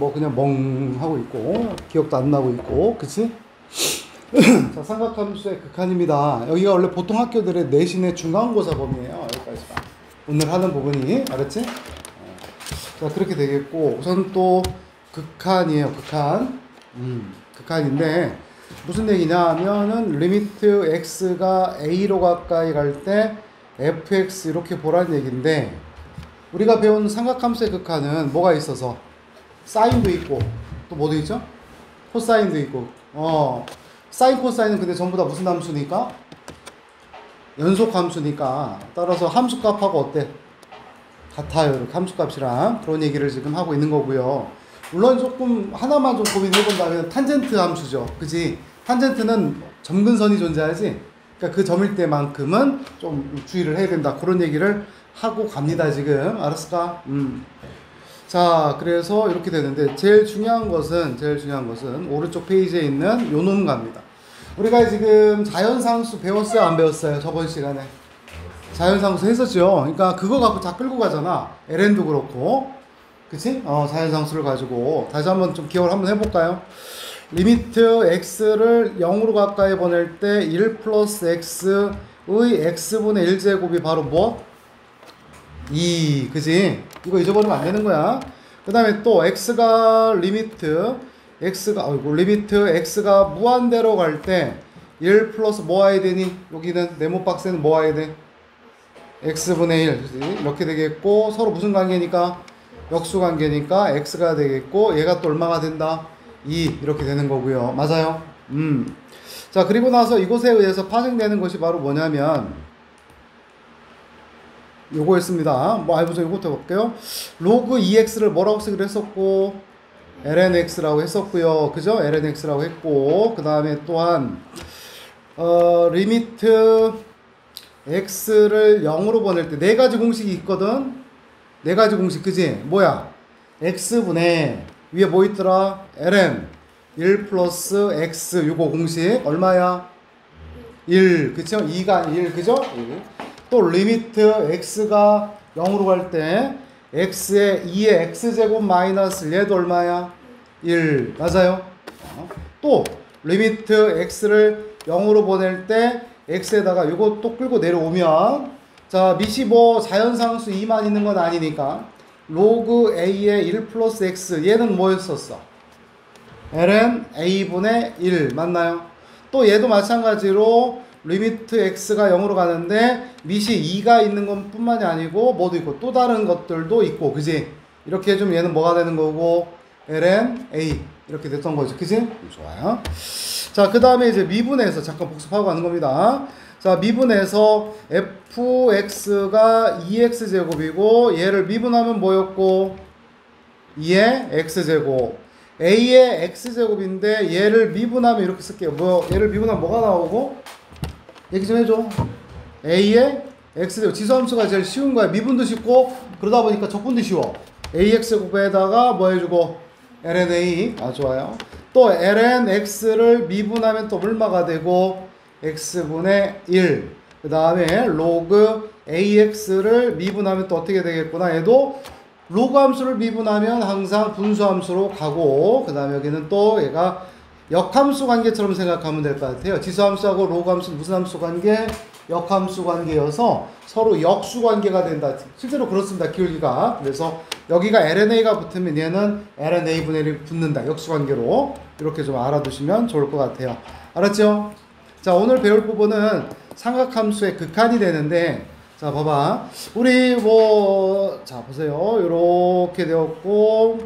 뭐 그냥 멍 하고 있고 기억도 안 나고 있고, 그치? 자, 삼각함수의 극한입니다. 여기가 원래 보통 학교들의 내신의 중간고사 범위예요. 여기까지가 오늘 하는 부분이, 알았지? 자, 그렇게 되겠고, 우선 또 극한이에요. 극한인데 무슨 얘기냐 하면은 리미트 x가 a로 가까이 갈 때 fx 이렇게 보라는 얘기인데, 우리가 배운 삼각함수의 극한은 뭐가 있어서 사인도 있고 또 뭐도 있죠? 코사인도 있고. 사인 코사인은 근데 전부 다 무슨 함수니까? 연속 함수니까. 따라서 함수값하고 어때? 같아요. 이렇게 함수값이랑 그런 얘기를 지금 하고 있는 거고요. 물론 조금 하나만 좀 고민해 본다면 탄젠트 함수죠. 그지? 탄젠트는 점근선이 존재하지. 그러니까 그 점일 때만큼은 좀 주의를 해야 된다. 그런 얘기를 하고 갑니다, 지금. 알았을까? 자, 그래서 이렇게 되는데 제일 중요한 것은 오른쪽 페이지에 있는 요 놈 갑니다. 우리가 지금 자연상수 배웠어요, 안 배웠어요? 저번 시간에 자연상수 했었죠. 그러니까 그거 갖고 다 끌고 가잖아. LN도 그렇고, 그치? 자연상수를 가지고 다시 한번 좀 기억을 한번 해볼까요? 리미트 x를 0으로 가까이 보낼 때 1 플러스 x의 x분의 1제곱이 바로 뭐? 2, 그지? 이거 잊어버리면 안 되는 거야. 그 다음에 또 리미트 x가 무한대로 갈 때 1 플러스 뭐 와야 되니? 여기는 네모 박스에는 뭐 와야 돼? x분의 1, 그치? 이렇게 되겠고, 서로 무슨 관계니까? 역수 관계니까 x가 되겠고, 얘가 또 얼마가 된다? 2, 이렇게 되는 거고요. 맞아요? 자, 그리고 나서 이것에 의해서 파생되는 것이 바로 뭐냐면 요거였습니다. 우선 요거부터 볼게요. 로그 2x를 뭐라고 쓰기로 했었고, lnx라고 했었고요. 그죠? lnx라고 했고, 그 다음에 또한 리미트 x를 0으로 보낼 때 네 가지 공식이 있거든. 네 가지 공식, 그지? 뭐야? x분의 위에 뭐 있더라? ln 1 플러스 x, 요거 공식 얼마야? 1, 그쵸? 2가 1, 그죠? 1. 또 리미트 x가 0으로 갈 때 x의 2의 x제곱 마이너스 얘도 얼마야? 1, 맞아요? 또 리미트 x를 0으로 보낼 때 x에다가 요거 또 끌고 내려오면, 자, 밑이 뭐 자연상수 2만 있는 건 아니니까 로그 a의 1 플러스 x, 얘는 뭐였었어? ln a분의 1, 맞나요? 또 얘도 마찬가지로 리미트 x가 0으로 가는데 밑이 2가 있는 것 뿐만이 아니고 뭐도 있고 또 다른 것들도 있고, 그지? 이렇게 해주면 얘는 뭐가 되는 거고? ln a, 이렇게 됐던 거죠. 그지? 좋아요. 자, 그 다음에 이제 미분해서 잠깐 복습하고 가는 겁니다. 자, 미분해서 fx가 2x제곱이고 얘를 미분하면 뭐였고? 2의 x제곱. a의 x제곱인데 얘를 미분하면 이렇게 쓸게요. 얘를 미분하면 뭐가 나오고? 얘기 좀 해줘. a의 x제곱. 지수함수가 제일 쉬운 거야. 미분도 쉽고 그러다 보니까 적분도 쉬워. ax제곱에다가 뭐 해주고? ln a. 좋아요. 또 ln x를 미분하면 또 얼마가 되고? x분의 1. 그 다음에 로그 ax를 미분하면 또 어떻게 되겠구나? 얘도 로그 함수를 미분하면 항상 분수함수로 가고, 그 다음에 여기는 또 얘가 역함수 관계처럼 생각하면 될 것 같아요. 지수함수하고 로그 함수 무슨 함수 관계? 역함수 관계여서 서로 역수 관계가 된다. 실제로 그렇습니다. 기울기가. 그래서 여기가 lna가 붙으면 얘는 lna분의 1이 붙는다. 역수 관계로. 이렇게 좀 알아두시면 좋을 것 같아요. 알았죠? 자, 오늘 배울 부분은 삼각함수의 극한이 되는데, 자, 봐봐. 우리 자, 보세요. 이렇게 되었고,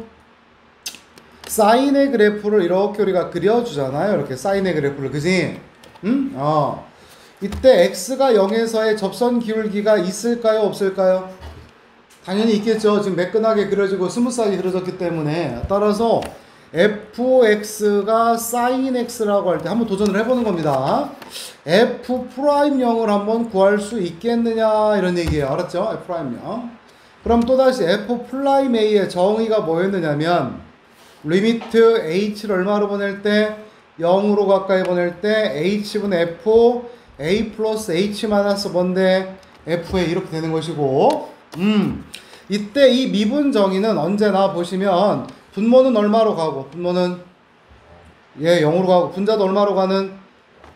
사인의 그래프를 이렇게 우리가 그려주잖아요. 이렇게 사인의 그래프를, 그지? 응? 이때 x가 0에서의 접선 기울기가 있을까요? 없을까요? 당연히 있겠죠. 지금 매끈하게 그려지고 스무스하게 그려졌기 때문에. 따라서 fx가 sin x라고 할 때 한번 도전을 해보는 겁니다. f'0을 한번 구할 수 있겠느냐, 이런 얘기예요. 알았죠? f'0. 그럼 또다시 f'a의 정의가 뭐였느냐면 리미트 h를 얼마로 보낼 때? 0으로 가까이 보낼 때 h분의 f a 플러스 h 마이너스 뭔데? f에 이렇게 되는 것이고, 이때 이 미분 정의는 언제나 보시면 분모는 얼마로 가고, 분모는 0으로 가고, 분자도 얼마로 가는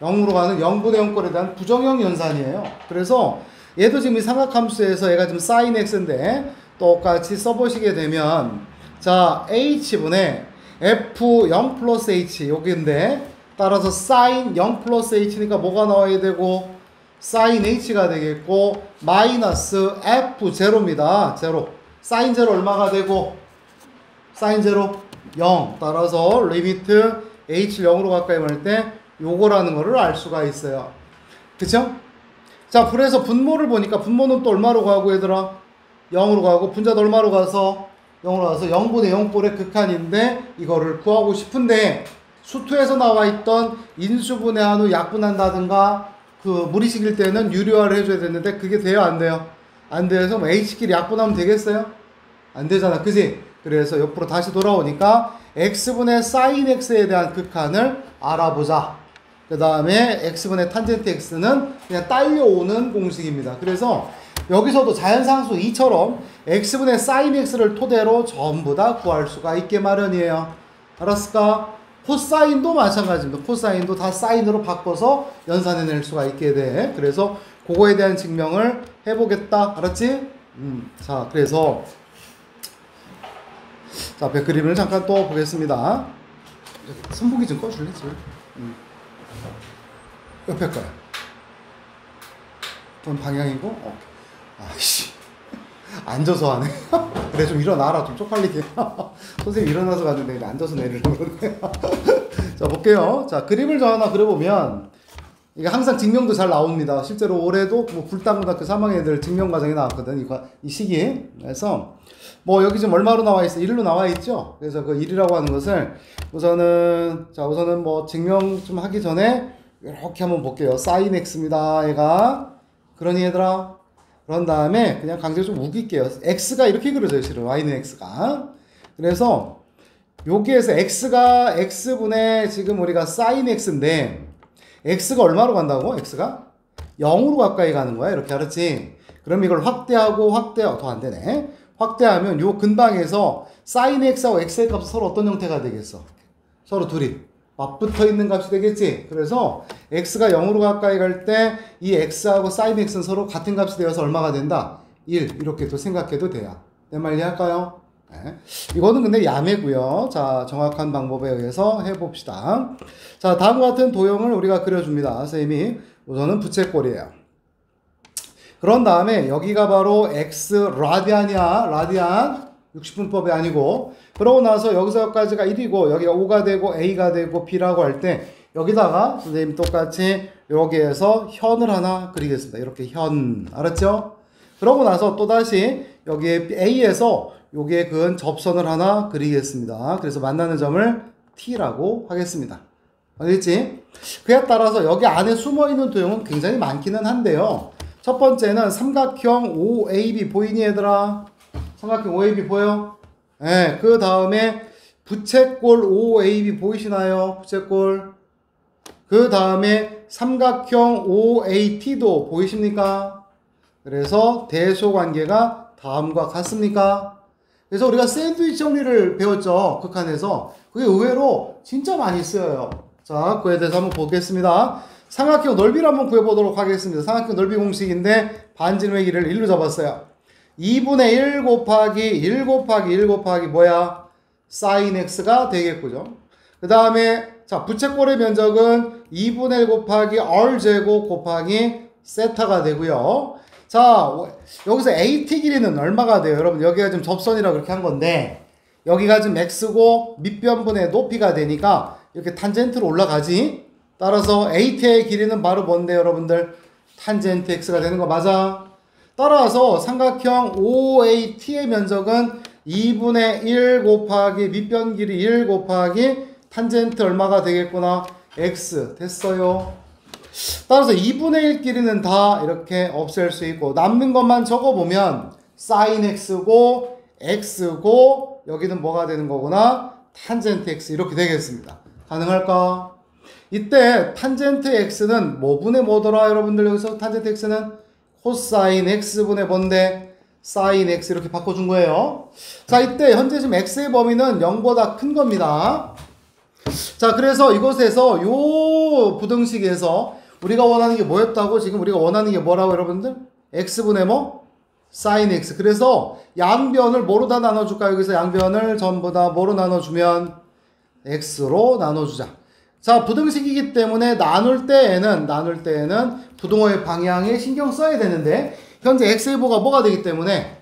0으로 가는 0분의 0꼴에 대한 부정형 연산이에요. 그래서 얘도 지금 이 삼각함수에서 얘가 지금 sin x인데 똑같이 써보시게 되면 자 h분의 f0 플러스 h 여기인데 따라서 sin 0 플러스 h니까 뭐가 나와야 되고 sin h가 되겠고 마이너스 f0입니다. 0 sin 0 얼마가 되고 sin 0 0 따라서 리미트 h 0으로 가까이 갈 때 요거라는 거를 알 수가 있어요. 그쵸? 자, 그래서 분모를 보니까 분모는 또 얼마로 가고 얘들아? 0으로 가고 분자도 얼마로 가서? 0으로 가서 0분의 0꼴의 극한인데 이거를 구하고 싶은데 수투에서 나와 있던 인수분해한 후 약분한다든가 그 무리식일 때는 유리화를 해줘야 되는데 그게 돼요? 안 돼요? 안 돼서 뭐 h끼리 약분하면 되겠어요? 안 되잖아. 그지? 그래서 옆으로 다시 돌아오니까 x분의 sin x에 대한 극한을 알아보자. 그 다음에 x분의 탄젠트 x는 그냥 딸려오는 공식입니다. 그래서 여기서도 자연상수 2처럼 x분의 sin x를 토대로 전부 다 구할 수가 있게 마련이에요. 알았을까? 코사인도 마찬가지입니다. 코사인도 다 사인으로 바꿔서 연산해낼 수가 있게 돼. 그래서 그거에 대한 증명을 해보겠다. 알았지? 자, 그래서 자, 백그림을 잠깐 또 보겠습니다. 선풍기 좀 꺼줄래? 옆에 거야. 좀 방향이고, 아이씨. 앉아서 하네. 그래, 좀 일어나라. 좀 쪽팔리게. 선생님 일어나서 갔는데, 앉아서 내리려고 그러네. 자, 볼게요. 자, 그림을 저 하나 그려보면, 이게 항상 증명도 잘 나옵니다. 실제로 올해도 뭐 불당고등학교 3학년 애들 증명 과정에 나왔거든. 이 시기에. 그래서, 뭐 여기 지금 얼마로 나와 있어? 1로 나와 있죠? 그래서 그 1이라고 하는 것을 우선은 뭐 증명 좀 하기 전에 이렇게 한번 볼게요. sin x입니다. 얘가. 그러니 얘들아. 그런 다음에 그냥 강제 좀 우길게요. x가 이렇게 그려져요. 실은 y는 x가. 그래서 여기에서 x가 x분의 지금 우리가 sin x인데 x가 얼마로 간다고? x가 0으로 가까이 가는 거야. 이렇게 알았지? 그럼 이걸 확대하고 더 안 되네. 확대하면 요 근방에서 sin x하고 x의 값은 서로 어떤 형태가 되겠어? 서로 둘이 맞붙어 있는 값이 되겠지? 그래서 x가 0으로 가까이 갈 때 이 x하고 sin x는 서로 같은 값이 되어서 얼마가 된다? 1 이렇게 또 생각해도 돼요. 내 말 이해할까요? 네. 이거는 근데 야매고요. 자, 정확한 방법에 의해서 해봅시다. 자, 다음과 같은 도형을 우리가 그려줍니다. 선생님이 우선은 부채꼴이에요. 그런 다음에 여기가 바로 x 라디안이야. 라디안 60분법이 아니고 그러고 나서 여기서 여기까지가 1이고 여기가 O가 되고 A가 되고 B라고 할 때 여기다가 선생님 똑같이 여기에서 현을 하나 그리겠습니다. 이렇게 현 알았죠? 그러고 나서 또다시 여기에 A에서 여기에 그은 접선을 하나 그리겠습니다. 그래서 만나는 점을 T라고 하겠습니다. 알겠지? 그에 따라서 여기 안에 숨어있는 도형은 굉장히 많기는 한데요. 첫 번째는 삼각형 OAB 보이니 얘들아? 삼각형 OAB 보여? 네, 그 다음에 부채꼴 OAB 보이시나요? 부채꼴. 그 다음에 삼각형 OAT도 보이십니까? 그래서 대소관계가 다음과 같습니까? 그래서 우리가 샌드위치 정리를 배웠죠. 극한에서. 그게 의외로 진짜 많이 쓰여요. 자, 그에 대해서 한번 보겠습니다. 삼각형 넓이를 한번 구해보도록 하겠습니다. 삼각형 넓이 공식인데 반지름의 길이를 1로 잡았어요. 2분의 1 곱하기 1 곱하기 1 곱하기 뭐야? sin x가 되겠고요. 그 다음에 자 부채꼴의 면적은 2분의 1 곱하기 r제곱 곱하기 세타가 되고요. 자 여기서 AT 길이는 얼마가 돼요? 여러분 여기가 지금 접선이라고 그렇게 한 건데 여기가 지금 x고 밑변분의 높이가 되니까 이렇게 탄젠트로 올라가지. 따라서 AT의 길이는 바로 뭔데 여러분들? 탄젠트 x가 되는 거 맞아? 따라서 삼각형 OAT의 면적은 2분의 1 곱하기 밑변 길이 1 곱하기 탄젠트 얼마가 되겠구나? x 됐어요. 따라서 2분의 1 길이는 다 이렇게 없앨 수 있고 남는 것만 적어보면 sin x고 x고 여기는 뭐가 되는 거구나? 탄젠트 x 이렇게 되겠습니다. 가능할까? 이때 탄젠트 x는 뭐분의 뭐더라 여러분들 여기서 탄젠트 x는 코사인 x분의 뭔데? sin x 이렇게 바꿔준 거예요. 자, 이때 현재 지금 x의 범위는 0보다 큰 겁니다. 자, 그래서 이곳에서 요 부등식에서 우리가 원하는 게 뭐였다고? 지금 우리가 원하는 게 뭐라고 여러분들? x분의 뭐? sin x. 그래서 양변을 뭐로 다 나눠줄까? 여기서 양변을 전부 다 뭐로 나눠주면 x로 나눠주자. 자, 부등식이기 때문에 나눌 때에는 부등호의 방향에 신경 써야 되는데 현재 x의 보가 뭐가 되기 때문에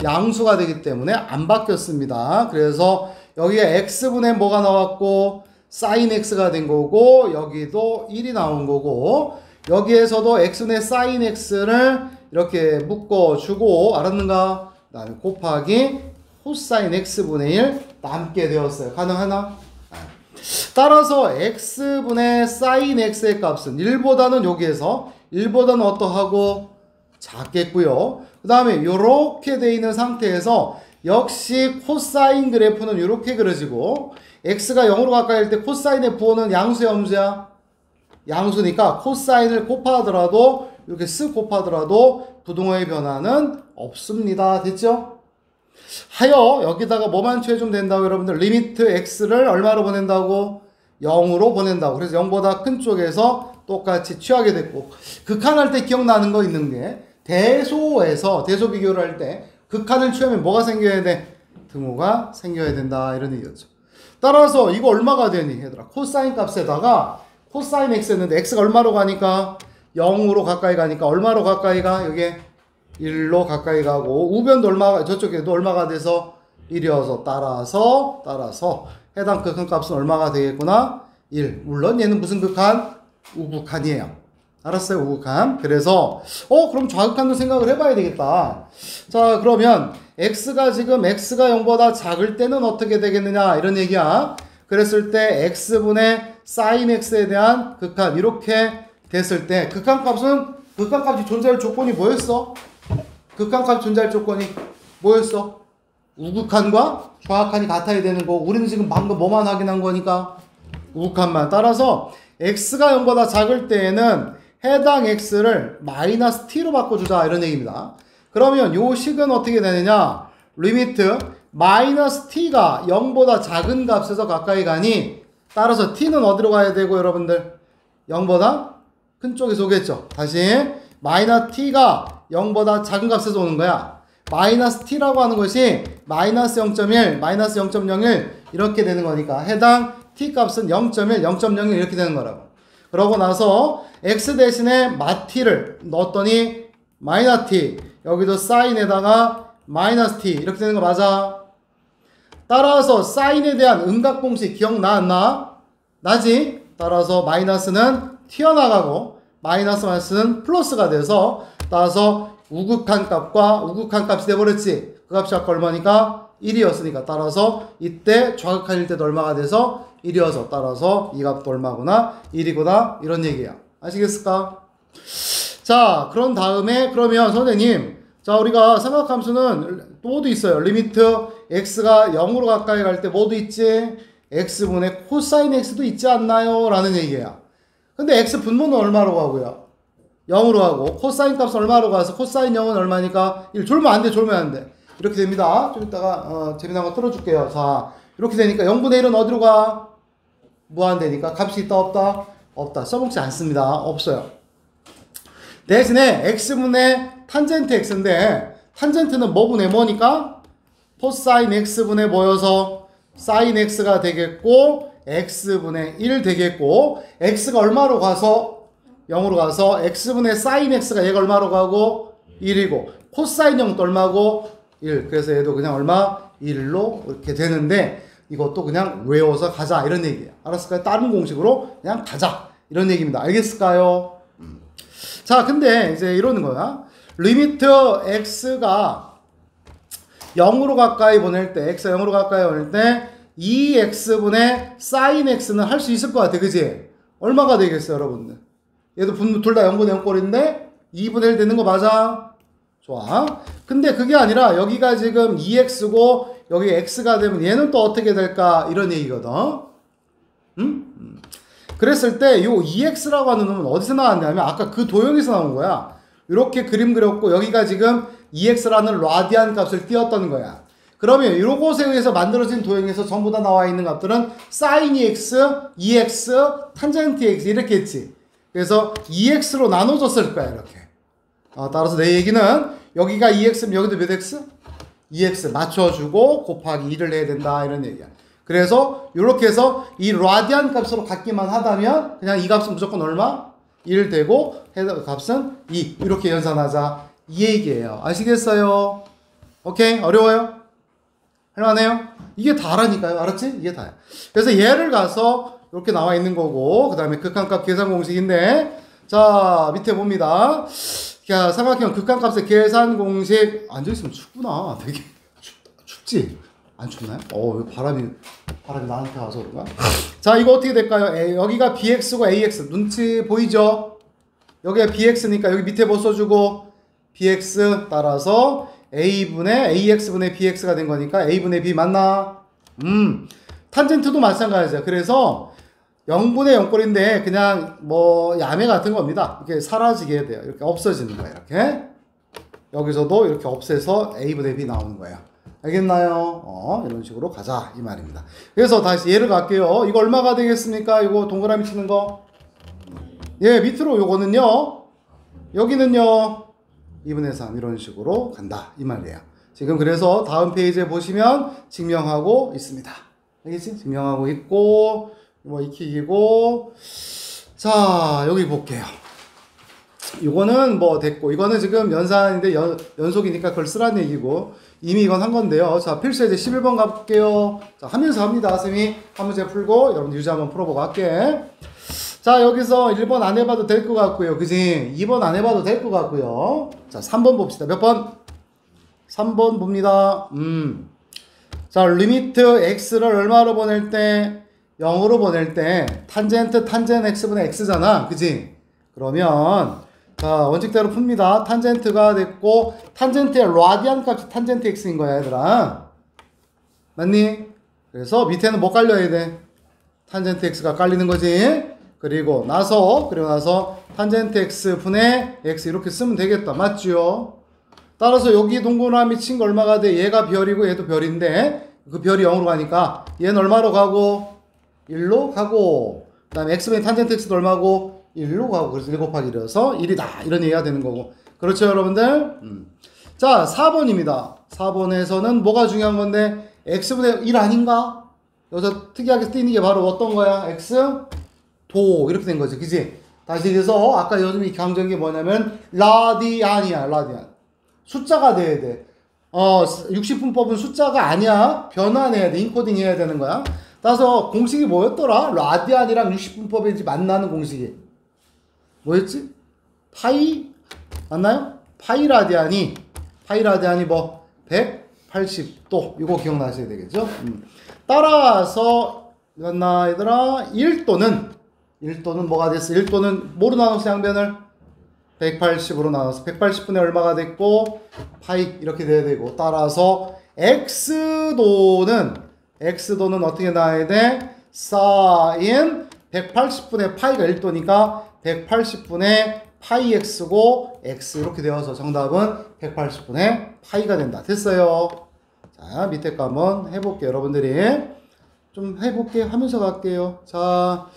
양수가 되기 때문에 안 바뀌었습니다. 그래서 여기에 x분의 뭐가 나왔고 sin x가 된 거고 여기도 1이 나온 거고 여기에서도 x분의 sin x를 이렇게 묶어주고 알았는가? 그다음에 곱하기 코사인 x분의 1 남게 되었어요. 가능하나? 따라서 x분의 sin x의 값은 1보다는 여기에서 1보다는 어떠하고 작겠고요. 그 다음에 이렇게 돼 있는 상태에서 역시 코사인 그래프는 이렇게 그려지고 x가 0으로 가까이 할 때 코사인의 부호는 양수야 엄수야? 양수니까 코사인을 곱하더라도 이렇게 쓱 곱하더라도 부등호의 변화는 없습니다. 됐죠? 하여 여기다가 뭐만 취해주면 된다고 여러분들 리미트 x를 얼마로 보낸다고? 0으로 보낸다고. 그래서 0보다 큰 쪽에서 똑같이 취하게 됐고 극한할 때 기억나는 거 있는 게 대소에서 대소 비교를 할 때 극한을 취하면 뭐가 생겨야 돼? 등호가 생겨야 된다 이런 얘기였죠. 따라서 이거 얼마가 되니 얘들아? 코사인 값에다가 코사인 x 했는데 x가 얼마로 가니까 0으로 가까이 가니까 얼마로 가까이 가? 여기 1로 가까이 가고 우변도 얼마가 저쪽에도 얼마가 돼서 1이어서 따라서 해당 극한값은 얼마가 되겠구나? 1. 물론 얘는 무슨 극한? 우극한이에요. 알았어요? 우극한. 그래서 그럼 좌극한도 생각을 해봐야 되겠다. 자, 그러면 x가 지금 x가 0보다 작을 때는 어떻게 되겠느냐 이런 얘기야. 그랬을 때 x분의 sin x에 대한 극한 이렇게 됐을 때 극한값이 존재할 조건이 뭐였어? 극한값 존재할 조건이 뭐였어? 우극한과 좌극한이 같아야 되는 거. 우리는 지금 방금 뭐만 확인한 거니까 우극한만. 따라서 x가 0보다 작을 때에는 해당 x를 마이너스 t로 바꿔주자 이런 얘기입니다. 그러면 요 식은 어떻게 되느냐? 리미트 마이너스 t가 0보다 작은 값에서 가까이 가니 따라서 t는 어디로 가야 되고 여러분들 0보다 큰 쪽에서 오겠죠. 다시 마이너스 t가 0보다 작은 값에서 오는 거야. 마이너스 t라고 하는 것이 마이너스 0.1, 마이너스 0.01 이렇게 되는 거니까 해당 t 값은 0.1, 0.01 이렇게 되는 거라고. 그러고 나서 x 대신에 마t를 넣었더니 마이너스 t 여기도 사인에다가 마이너스 t 이렇게 되는 거 맞아? 따라서 사인에 대한 음각공식 기억나 안 나? 나지? 따라서 마이너스는 튀어나가고 마이너스는 플러스가 돼서 따라서 우극한 값이 돼버렸지. 그 값이 아까 얼마니까? 1이었으니까 따라서 이때 좌극한일 때도 얼마가 돼서 1이어서 따라서 이 값도 얼마구나? 1이구나? 이런 얘기야. 아시겠을까? 자, 그런 다음에 그러면 선생님 자 우리가 삼각함수는 모두 있어요. 리미트 x가 0으로 가까이 갈 때 뭐도 있지? x분의 코사인 x도 있지 않나요? 라는 얘기야. 근데 x 분모는 얼마로 가고요? 0으로 가고 코사인 값은 얼마로 가서 코사인 0은 얼마니까 1 졸면 안 돼. 이렇게 됩니다. 좀 이따가 재미난 거 틀어줄게요. 자 이렇게 되니까 0분의 1은 어디로 가? 무한대니까 값이 있다 없다? 없다. 써먹지 않습니다. 없어요. 대신에 x분의 탄젠트 x인데 탄젠트는 뭐분의 뭐니까? 코사인 x분의 뭐여서 사인 x가 되겠고 x분의 1 되겠고 x가 얼마로 가서 0으로 가서 x분의 사인 x가 얘가 얼마로 가고 1이고 코사인 0도 얼마고 1. 그래서 얘도 그냥 얼마? 1로 이렇게 되는데 이것도 그냥 외워서 가자 이런 얘기예요. 알았을까요? 다른 공식으로 그냥 가자 이런 얘기입니다. 알겠을까요? 자 근데 이제 이러는 거야. 리미트 x가 0으로 가까이 보낼 때 x가 0으로 가까이 보낼 때 2x분의 sin x는 할 수 있을 것 같아. 그지? 얼마가 되겠어요 여러분들? 얘도 둘 다 0분의 0꼴인데 2분의 1 되는 거 맞아? 좋아. 근데 그게 아니라 여기가 지금 2x고 여기 x가 되면 얘는 또 어떻게 될까? 이런 얘기거든. 그랬을 때 요 2x라고 하는 놈은 어디서 나왔냐면 아까 그 도형에서 나온 거야. 이렇게 그림 그렸고 여기가 지금 EX라는 라디안 값을 띄웠던 거야. 그러면 이곳에 의해서 만들어진 도형에서 전부 다 나와 있는 값들은 sin EX, EX, 탄젠트 EX 이렇게 했지. 그래서 EX로 나눠줬을 거야, 이렇게. 따라서 내 얘기는 여기가 EX면 여기도 몇 X? EX 맞춰주고 곱하기 2를 해야 된다, 이런 얘기야. 그래서 이렇게 해서 이 라디안 값으로 갖기만 하다면 그냥 이 값은 무조건 얼마? 1 되고 해당 값은 2 이렇게 연산하자 이 얘기예요. 아시겠어요? 오케이? 어려워요? 할만해요? 이게 다라니까요. 알았지? 이게 다야. 그래서 얘를 가서 이렇게 나와 있는 거고 그 다음에 극한값 계산 공식인데 자 밑에 봅니다. 자 삼각형 극한값의 계산 공식 앉아있으면 춥구나. 되게 춥지? 안 춥나요? 바람이 나한테 와서 그런가? 자 이거 어떻게 될까요? 여기가 bx고 ax 눈치 보이죠? 여기가 bx니까 여기 밑에 뭐 써주고 bx 따라서 a분의 ax분의 bx가 된 거니까 a분의 b 맞나? 탄젠트도 마찬가지야. 그래서 0분의 0꼴인데 그냥 뭐 야매 같은 겁니다. 이렇게 사라지게 돼요. 이렇게 없어지는 거예요. 이렇게 여기서도 이렇게 없애서 a분의 b 나오는 거예요. 알겠나요? 이런 식으로 가자 이 말입니다. 그래서 다시 예를 갈게요. 이거 얼마가 되겠습니까? 이거 동그라미 치는 거. 예, 밑으로 요거는요. 여기는요. 2분의 3 이런 식으로 간다 이 말이에요. 지금 그래서 다음 페이지에 보시면 증명하고 있습니다. 알겠지? 증명하고 있고 뭐 익히기고 자 여기 볼게요. 이거는 뭐 됐고 이거는 지금 연산인데 연속이니까 그걸 쓰라는 얘기고 이미 이건 한 건데요. 자 필수 예제 11번 가볼게요. 자 하면서 합니다. 쌤이 한 문제 풀고 여러분 유제 한번 풀어보고 할게. 자 여기서 1번 안 해봐도 될 것 같고요. 그지? 2번 안 해봐도 될 것 같고요. 자 3번 봅시다. 몇 번? 3번 봅니다. 자 리미트 x를 얼마로 보낼 때 0으로 보낼 때 탄젠트 x분의 x잖아. 그지? 그러면 자 원칙대로 풉니다. 탄젠트가 됐고 탄젠트의 라디안 값이 탄젠트 x인 거야 얘들아. 맞니? 그래서 밑에는 뭐 깔려야 돼? 탄젠트 x가 깔리는 거지. 그리고 나서 탄젠트 x 분의 x 이렇게 쓰면 되겠다. 맞죠? 따라서 여기 동그라미 친 거 얼마가 돼? 얘가 별이고 얘도 별인데 그 별이 0으로 가니까 얘는 얼마로 가고? 1로 가고 그 다음에 x분의 탄젠트 x도 얼마고? 1로 가고 그래서 1 곱하기 1이어서 1이다 이런 얘기가 되는 거고 그렇죠 여러분들? 자 4번입니다. 4번에서는 뭐가 중요한 건데 x분의 1 아닌가? 여기서 특이하게 쓰이는 게 바로 어떤 거야? x 도 이렇게 된 거지. 그지? 다시 그래서 아까 요즘 강조한 게 뭐냐면 라디안이야. 라디안 숫자가 돼야 돼. 60분법은 숫자가 아니야. 변환해야 돼. 인코딩 해야 되는 거야. 따라서 공식이 뭐였더라? 라디안이랑 60분법이 만나는 공식이 뭐였지? 파이 맞나요? 파이 라디안이 뭐 180도 이거 기억나셔야 되겠죠? 따라서 이랬나 얘들아 1도는 뭐가 됐어? 1도는 뭐로 나눴어 양변을? 180으로 나눠서 180분의 얼마가 됐고 파이 이렇게 돼야 되고 따라서 x도는 어떻게 나와야 돼? sin 180분의 파이가 1도니까 180분의 파이 x고 x 이렇게 되어서 정답은 180분의 파이가 된다. 됐어요. 자 밑에 거 한번 해볼게요. 여러분들이 좀 해볼게요. 하면서 갈게요. 자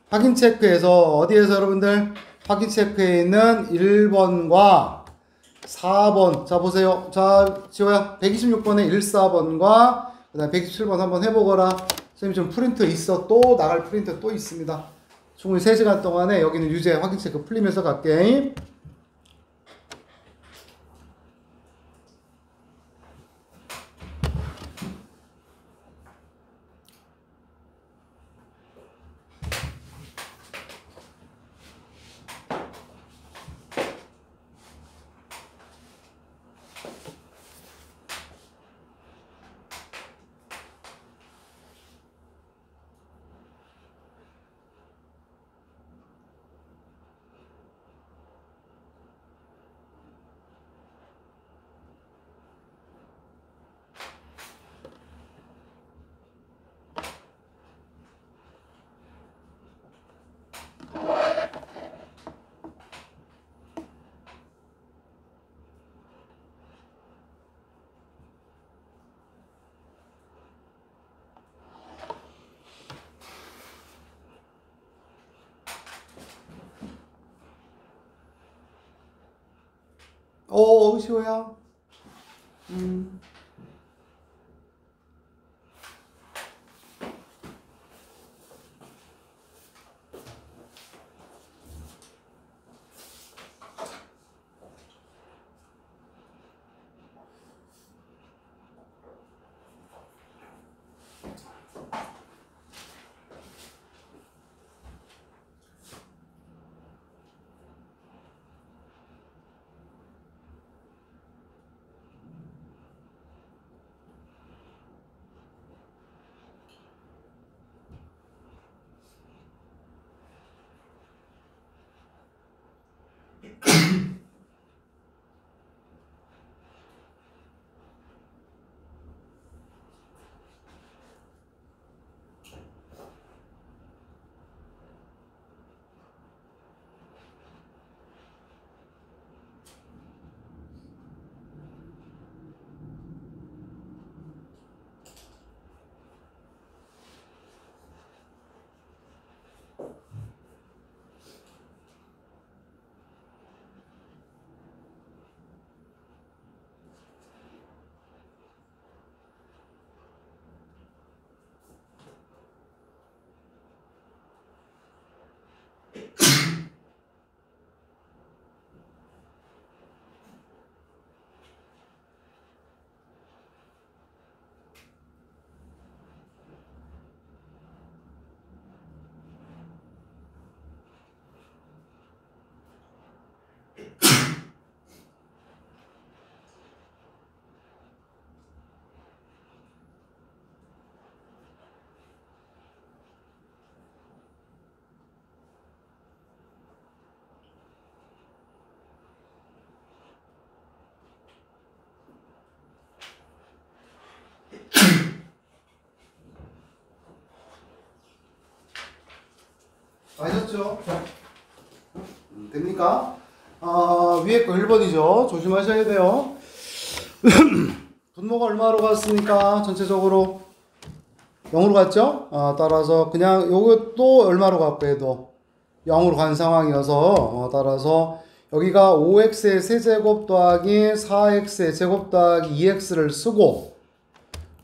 확인 체크에서 어디에서 여러분들 확인 체크에 있는 1번과 4번 자 보세요. 자 지호야 126번에 14번과 그 다음에 127번 한번 해보거라. 선생님 좀 프린트 있어. 또 나갈 프린트 또 있습니다. 충분히 3시간 동안에 여기는 유제 확인 체크 풀리면서 갈게. 시호야. 아셨죠? 됩니까? 위에 거 1번이죠. 조심하셔야 돼요. 분모가 얼마로 갔습니까? 전체적으로 0으로 갔죠? 따라서 그냥 요것도 얼마로 갔고 해도 0으로 간 상황이어서 따라서 여기가 5x의 세제곱 더하기 4x의 제곱 더하기 2x를 쓰고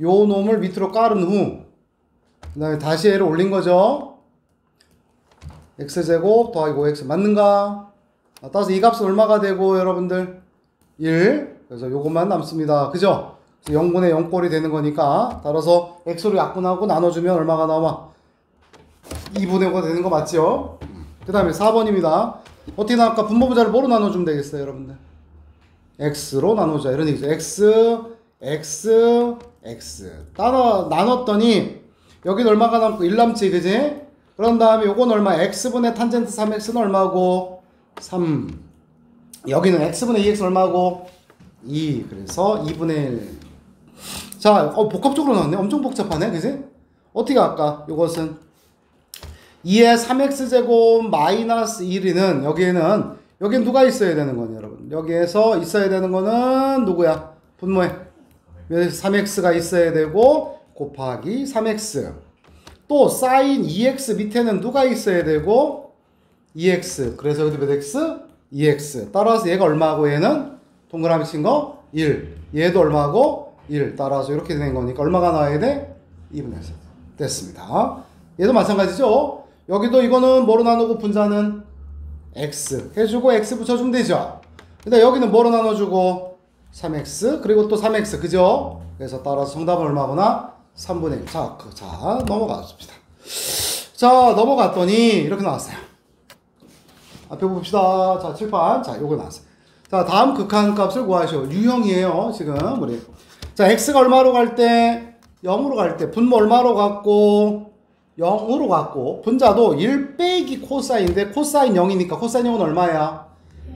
요 놈을 밑으로 깔은 후 그 다음에 다시 얘를 올린 거죠. x제곱 더하기 5x 맞는가? 따라서 이 값은 얼마가 되고 여러분들 1. 그래서 요것만 남습니다. 그죠? 0분의 0꼴이 되는 거니까 따라서 x로 약분하고 나눠주면 얼마가 나와? 2분의 5가 되는 거 맞죠? 그 다음에 4번입니다. 어떻게 나올까? 분모부자를 뭐로 나눠주면 되겠어요 여러분들? x로 나누자 이런 얘기죠. x 나눴더니 여기는 얼마가 남고 1 남지 그지? 그런 다음에 요건 얼마? x분의 탄젠트 3x는 얼마고? 3. 여기는 x분의 2x 얼마고? 2. 그래서 2분의 1. 자, 복합적으로 나왔네. 엄청 복잡하네. 그지? 어떻게 할까? 요것은 2의 3x제곱 마이너스 1이는 여기엔 누가 있어야 되는 거니 여러분? 여기에서 있어야 되는 거는 누구야? 분모에. 여기서 3x가 있어야 되고 곱하기 3x. 또 사인 2x 밑에는 누가 있어야 되고 2x. 그래서 여기도 몇 x? 2x. 따라서 얘가 얼마고 얘는 동그라미 친 거 1. 얘도 얼마고 1. 따라서 이렇게 된 거니까 얼마가 나와야 돼? 2분의 1. 됐습니다. 얘도 마찬가지죠. 여기도 이거는 뭐로 나누고 분자는 x 해주고 x 붙여주면 되죠. 근데 여기는 뭐로 나눠주고 3x 그리고 또 3x 그죠? 그래서 따라서 정답은 얼마구나? 3분의 1. 자, 넘어가십시다. 자, 넘어갔더니 이렇게 나왔어요. 앞에 봅시다. 자, 칠판. 자, 요거 나왔어요. 자, 다음 극한값을 구하시오. 유형이에요, 지금 우리. 자, x가 얼마로 갈 때? 0으로 갈 때. 분모 얼마로 갔고? 0으로 갔고. 분자도 1 빼기 코사인인데 코사인 0이니까 코사인 0은 얼마야?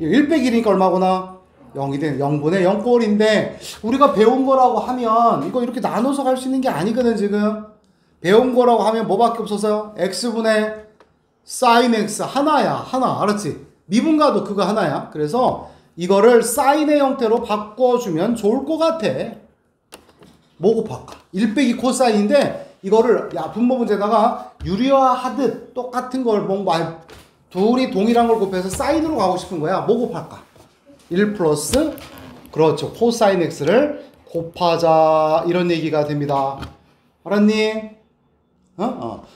1 빼기 1이니까 얼마구나? 0이 된 0분의 0꼴인데 우리가 배운 거라고 하면 이거 이렇게 나눠서 갈 수 있는 게 아니거든 지금. 배운 거라고 하면 뭐밖에 없어서요? x분의 sin x 하나야. 하나. 알았지? 미분가도 그거 하나야. 그래서 이거를 사인의 형태로 바꿔주면 좋을 것 같아. 뭐 곱할까? 1 빼기 코사인인데 이거를 야 분모 문제다가 유리화하듯 똑같은 걸 둘이 동일한 걸 곱해서 사인으로 가고 싶은 거야. 뭐 곱할까? 1 플러스 그렇죠. 코사인 x를 곱하자 이런 얘기가 됩니다. 알았니?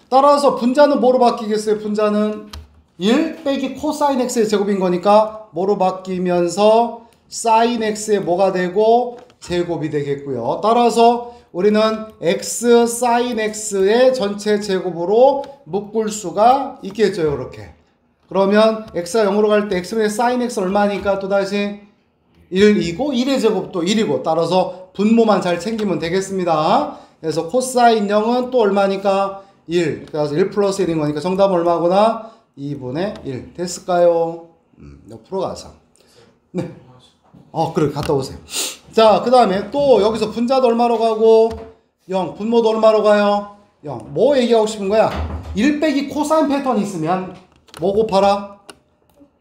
따라서 분자는 뭐로 바뀌겠어요? 분자는 1 빼기 코사인 x의 제곱인 거니까 뭐로 바뀌면서 사인 x의 뭐가 되고 제곱이 되겠고요. 따라서 우리는 x 사인 x의 전체 제곱으로 묶을 수가 있겠죠. 이렇게. 그러면 x가 0으로 갈 때 x분의 사인 x 얼마니까 또다시 1이고 1의 제곱도 1이고 따라서 분모만 잘 챙기면 되겠습니다. 그래서 코사인 0은 또 얼마니까 1. 그래서 1 플러스 1인 거니까 정답은 얼마구나? 2분의 1. 됐을까요? 옆으로 가서. 네. 그래. 갔다 오세요. 자, 그 다음에 또 여기서 분자도 얼마로 가고 0. 분모도 얼마로 가요? 0. 뭐 얘기하고 싶은 거야? 1 빼기 코사인 패턴이 있으면 뭐 곱하라?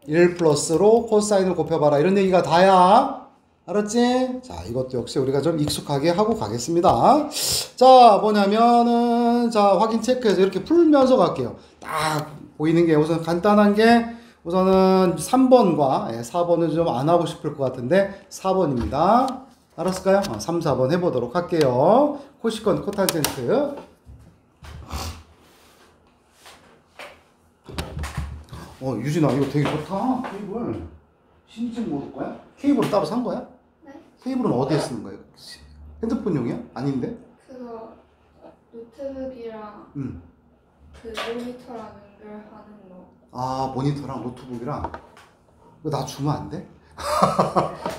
1 플러스로 코사인을 곱해봐라. 이런 얘기가 다야. 알았지? 자, 이것도 역시 우리가 좀 익숙하게 하고 가겠습니다. 자, 뭐냐면은, 자, 확인 체크해서 이렇게 풀면서 갈게요. 딱 보이는 게 우선 간단한 게 우선은 3번과 4번은 좀 안 하고 싶을 것 같은데 4번입니다. 알았을까요? 3, 4번 해보도록 할게요. 코시컨, 코탄젠트. 유진아, 이거 되게 좋다. 케이블. 신증 모를 거야? 케이블을 따로 산 거야? 네? 케이블은 어디에 쓰는 거예요? 핸드폰용이야? 아닌데? 그거 노트북이랑 그 모니터랑 연결하는 거. 모니터랑 노트북이랑. 이거 나 주면 안 돼?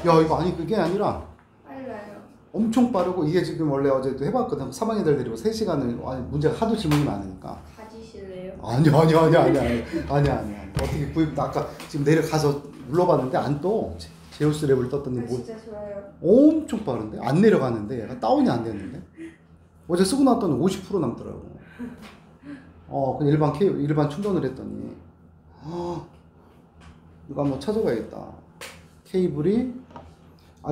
야, 이거 아니, 그게 아니라. 빨라요. 엄청 빠르고, 이게 지금 원래 어제도 해봤거든. 3학년 애들 데리고 3시간을, 문제가 하도 질문이 많으니까. 가지실래요? 아니야. 어떻게 구입, 아까 지금 내려가서 눌러봤는데 안 떠. 제우스 랩을 떴더니 진짜 좋아요. 엄청 빠른데? 안 내려가는데? 얘가 다운이 안 됐는데? 어제 쓰고 났더니 50% 남더라고. 그냥 일반 충전을 했더니. 이거 한번 찾아봐야겠다. 케이블이,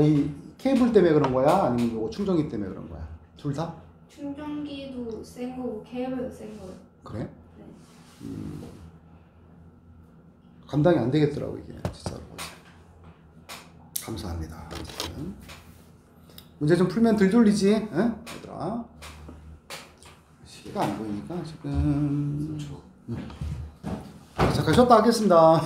이 케이블 때문에 그런 거야? 아니면 이거 충전기 때문에 그런 거야? 둘 다? 충전기도 센 거고 케이블도 센 거예요. 그래? 네. 감당이 안 되겠더라고, 이게. 진짜로. 감사합니다. 문제 좀 풀면 덜 졸리지? 얘들아. 시계가 안 보이니까 지금. 잠깐 쉬었다 하겠습니다.